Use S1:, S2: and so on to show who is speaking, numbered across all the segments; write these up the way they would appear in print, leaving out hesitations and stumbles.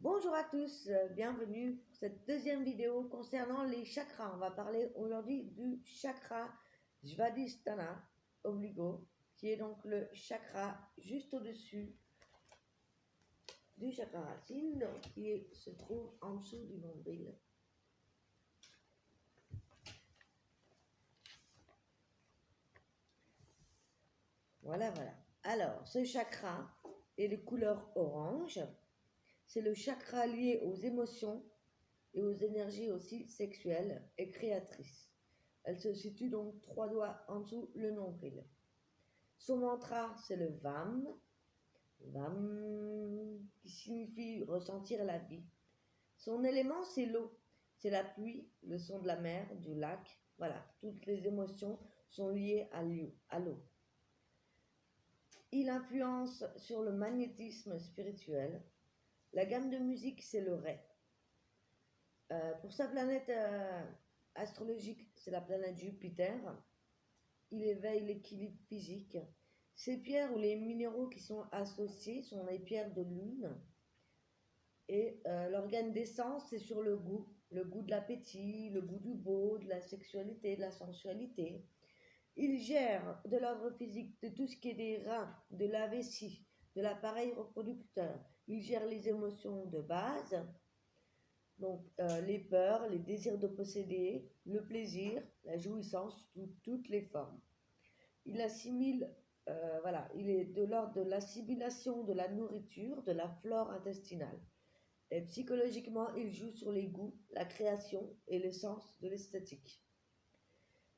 S1: Bonjour à tous, bienvenue pour cette deuxième vidéo concernant les chakras. On va parler aujourd'hui du chakra Svadhisthana obligo, qui est donc le chakra juste au-dessus du chakra racine, donc se trouve en dessous du nombril. Voilà. Alors, ce chakra est de couleur orange. C'est le chakra lié aux émotions et aux énergies aussi sexuelles et créatrices. Elle se situe donc 3 doigts en dessous le nombril. Son mantra, c'est le VAM, VAM, qui signifie ressentir la vie. Son élément, c'est l'eau. C'est la pluie, le son de la mer, du lac. Voilà, toutes les émotions sont liées à l'eau. Il influence sur le magnétisme spirituel. La gamme de musique, c'est le Ré. Pour sa planète astrologique, c'est la planète Jupiter. Il éveille l'équilibre physique. Ces pierres ou les minéraux qui sont associés sont les pierres de lune. Et l'organe d'essence, c'est sur le goût de l'appétit, le goût du beau, de la sexualité, de la sensualité. Il gère de l'ordre physique de tout ce qui est des reins, de la vessie, de l'appareil reproducteur. Il gère les émotions de base, donc les peurs, les désirs de posséder, le plaisir, la jouissance sous toutes les formes. Il assimile, il est de l'ordre de l'assimilation de la nourriture, de la flore intestinale. Et psychologiquement, il joue sur les goûts, la création et le sens de l'esthétique.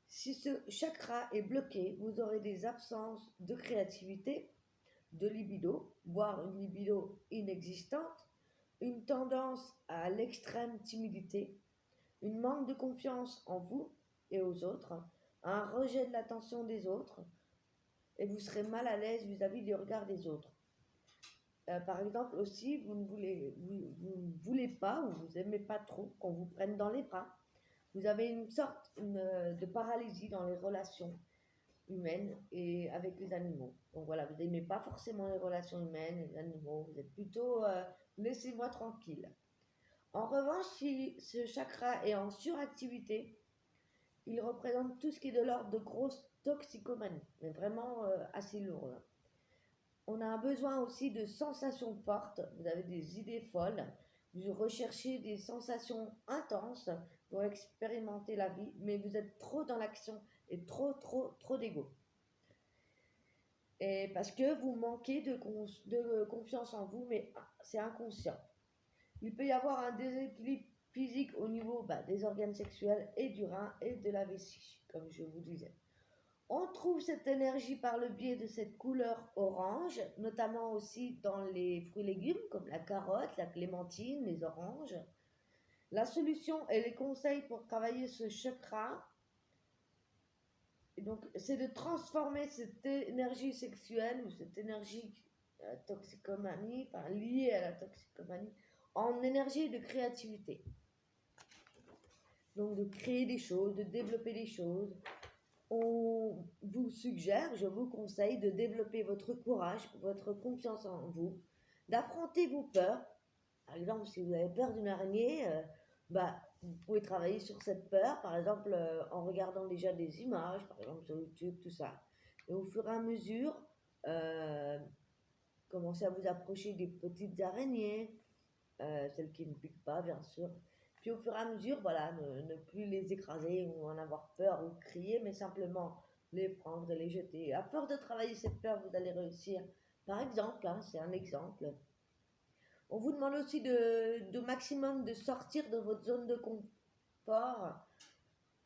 S1: Si ce chakra est bloqué, vous aurez des absences de créativité, de libido, voire une libido inexistante, une tendance à l'extrême timidité, une manque de confiance en vous et aux autres, un rejet de l'attention des autres, et vous serez mal à l'aise vis-à-vis du regard des autres. Par exemple aussi, vous ne voulez pas ou vous n'aimez pas trop qu'on vous prenne dans les bras. Vous avez une sorte de paralysie dans les relations humaines et avec les animaux. Donc voilà, vous n'aimez pas forcément les relations humaines, les animaux, vous êtes plutôt laissez-moi tranquille. En revanche, si ce chakra est en suractivité, il représente tout ce qui est de l'ordre de grosse toxicomanie, mais vraiment assez lourd. Là. On a un besoin aussi de sensations fortes, vous avez des idées folles, vous recherchez des sensations intenses pour expérimenter la vie, mais vous êtes trop dans l'action et trop d'ego. Et parce que vous manquez de confiance en vous, mais c'est inconscient. Il peut y avoir un déséquilibre physique au niveau des organes sexuels et du rein et de la vessie, comme je vous disais. On trouve cette énergie par le biais de cette couleur orange, notamment aussi dans les fruits et légumes comme la carotte, la clémentine, les oranges. La solution et les conseils pour travailler ce chakra, c'est de transformer cette énergie sexuelle ou cette énergie toxicomanie, liée à la toxicomanie, en énergie de créativité. Donc de créer des choses, de développer des choses. On vous suggère, je vous conseille de développer votre courage, votre confiance en vous, d'affronter vos peurs. Par exemple, si vous avez peur d'une araignée, vous pouvez travailler sur cette peur, par exemple en regardant déjà des images, par exemple sur YouTube, tout ça. Et au fur et à mesure, commencez à vous approcher des petites araignées, celles qui ne piquent pas, bien sûr. Puis au fur et à mesure, ne plus les écraser ou en avoir peur ou crier, mais simplement les prendre et les jeter. À force de travailler cette peur, vous allez réussir. Par exemple, c'est un exemple. On vous demande aussi de maximum de sortir de votre zone de confort,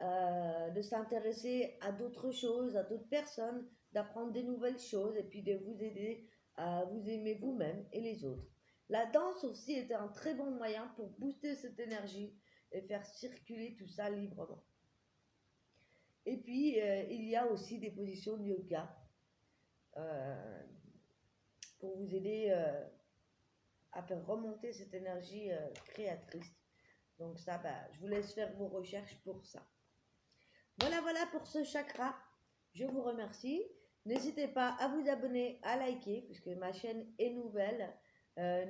S1: de s'intéresser à d'autres choses, à d'autres personnes, d'apprendre des nouvelles choses et puis de vous aider à vous aimer vous-même et les autres. La danse aussi est un très bon moyen pour booster cette énergie et faire circuler tout ça librement. Et puis, il y a aussi des positions de yoga pour vous aider à faire remonter cette énergie créatrice. Donc ça, je vous laisse faire vos recherches pour ça. Voilà pour ce chakra. Je vous remercie. N'hésitez pas à vous abonner, à liker, puisque ma chaîne est nouvelle.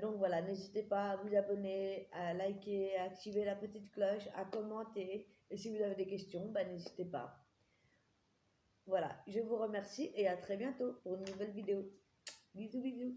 S1: Donc voilà, n'hésitez pas à vous abonner, à liker, à activer la petite cloche, à commenter. Et si vous avez des questions, bah, n'hésitez pas. Voilà, je vous remercie et à très bientôt pour une nouvelle vidéo. Bisous, bisous.